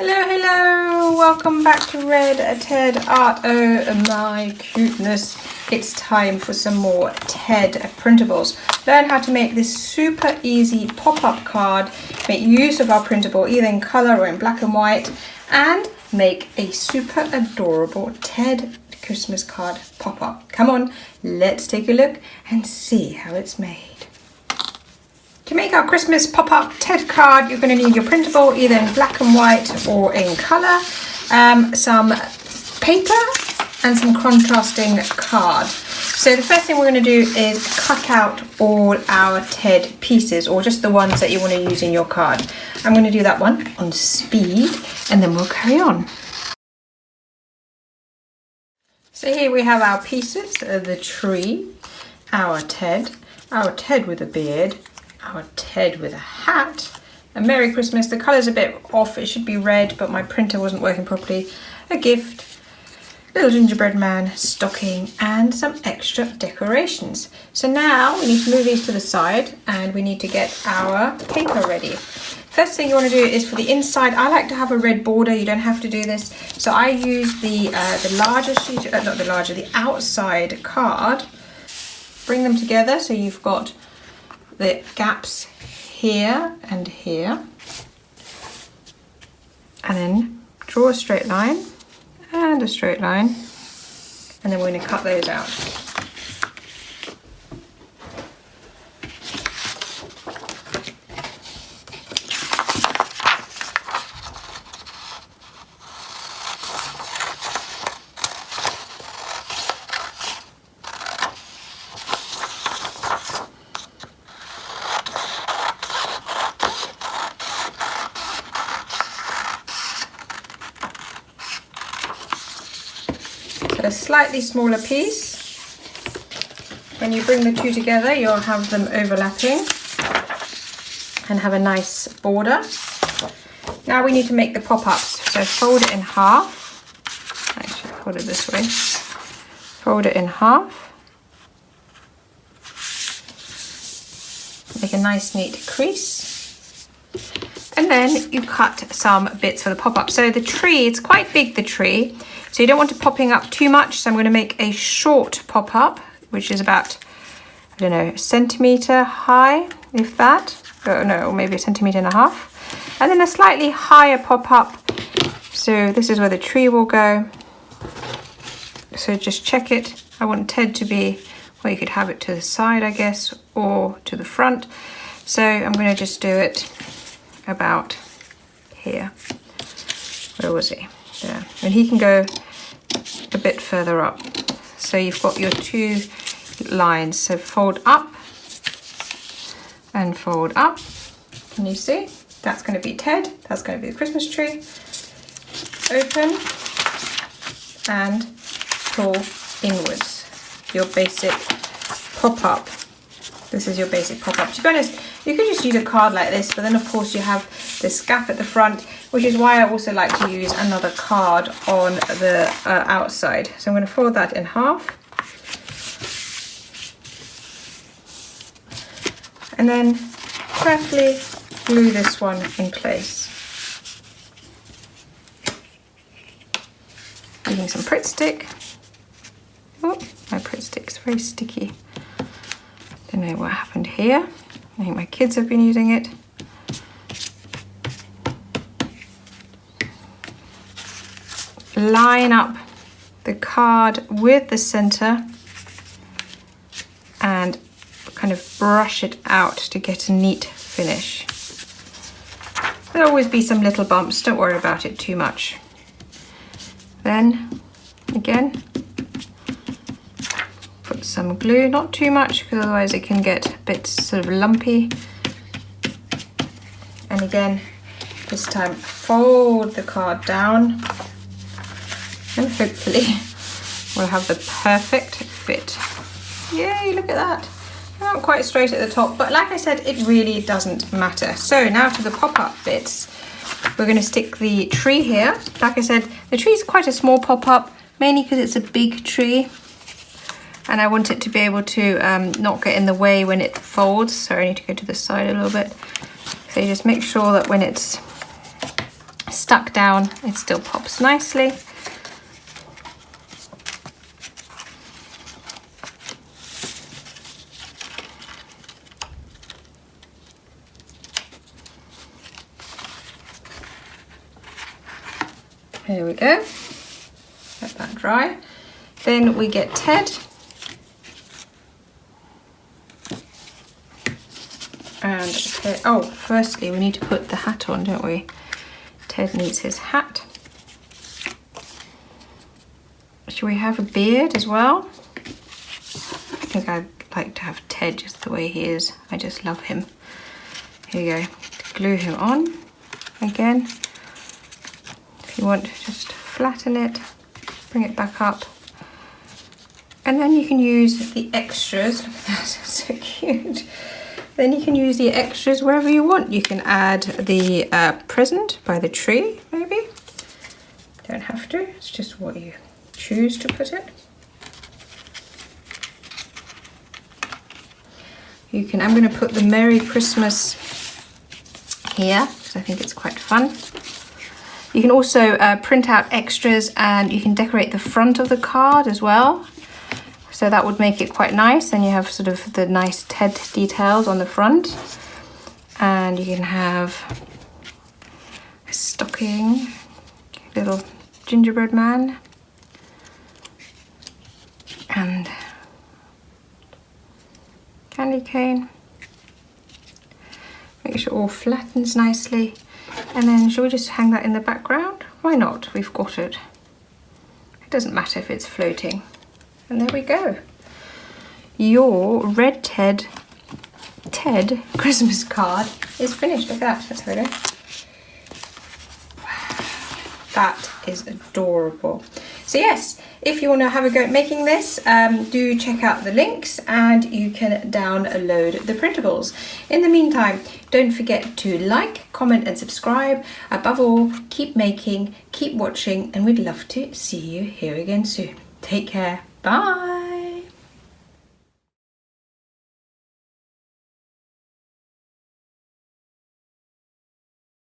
Hello, welcome back to Red Ted Art. Oh my cuteness, it's time for some more Ted printables. Learn how to make this super easy pop-up card, make use of our printable either in colour or in black and white, and make a super adorable Ted Christmas card pop-up. Come on, let's take a look and see how it's made. To make our Christmas pop-up Ted card, you're going to need your printable either in black and white or in colour, some paper and some contrasting card. So the first thing we're going to do is cut out all our Ted pieces, or just the ones that you want to use in your card. I'm going to do that one on speed and then we'll carry on. So here we have our pieces of the tree, our Ted with a beard, our Ted with a hat, a Merry Christmas. The colour's a bit off, it should be red, but my printer wasn't working properly. A gift, little gingerbread man, stocking, and some extra decorations. So now we need to move these to the side and we need to get our paper ready. First thing you want to do is for the inside, I like to have a red border. You don't have to do this. So I use the larger sheet, the outside card. Bring them together so you've got the gaps here and here, and then draw a straight line and a straight line, and then we're going to cut those out. A slightly smaller piece. When you bring the two together, you'll have them overlapping and have a nice border. Now we need to make the pop-ups. So fold it in half. Actually, fold it this way. Fold it in half. Make a nice neat crease. And then you cut some bits for the pop-up. So the tree, it's quite big, the tree. So you don't want it popping up too much. So I'm going to make a short pop-up, which is about, I don't know, a centimetre high, if that. Oh, no, or maybe a centimetre and a half. And then a slightly higher pop-up. So this is where the tree will go. So just check it. I want Ted to be, well, you could have it to the side, I guess, or to the front. So I'm going to just do it about here. Where was he? There. And he can go a bit further up. So you've got your two lines. So fold up and fold up. Can you see? That's going to be Ted. That's going to be the Christmas tree. Open and pull inwards. Your basic pop-up. This is your basic pop-up. To be honest, you could just use a card like this, but then of course you have this gap at the front, which is why I also like to use another card on the outside. So I'm going to fold that in half. And then carefully glue this one in place. Using some Pritt stick. Oh, my Pritt stick's very sticky. Don't know what happened here. I think my kids have been using it. Line up the card with the center and kind of brush it out to get a neat finish. There'll always be some little bumps, don't worry about it too much. Then again, put some glue, not too much because otherwise it can get a bit sort of lumpy. And again, this time fold the card down and hopefully we'll have the perfect fit. Yay, look at that. Not quite straight at the top, but like I said, it really doesn't matter. So now to the pop-up bits. We're going to stick the tree here. Like I said, the tree is quite a small pop-up, mainly because it's a big tree. And I want it to be able to not get in the way when it folds. So I need to go to the side a little bit. So you just make sure that when it's stuck down, it still pops nicely. There we go. Let that dry. Then we get Ted. And Ted, oh, firstly we need to put the hat on, don't we? Ted needs his hat. Should we have a beard as well? I think I'd like to have Ted just the way he is. I just love him. Here you go. Glue him on again. If you want, just flatten it, bring it back up. And then you can use the extras. Look at that, so cute. Then you can use the extras wherever you want. You can add the present by the tree, maybe. Don't have to, it's just what you choose to put it. You can, I'm going to put the Merry Christmas here, because I think it's quite fun. You can also print out extras and you can decorate the front of the card as well. So that would make it quite nice. Then you have sort of the nice Ted details on the front. And you can have a stocking, little gingerbread man. And candy cane. Make sure it all flattens nicely. And then shall we just hang that in the background? Why not? We've got it. It doesn't matter if it's floating. And there we go. Your red Ted Christmas card is finished. Look at that. Let's have a go. Wow. That is adorable. So yes, if you want to have a go at making this, do check out the links and you can download the printables. In the meantime, don't forget to like, comment and subscribe. Above all, keep making, keep watching, and we'd love to see you here again soon. Take care. Bye.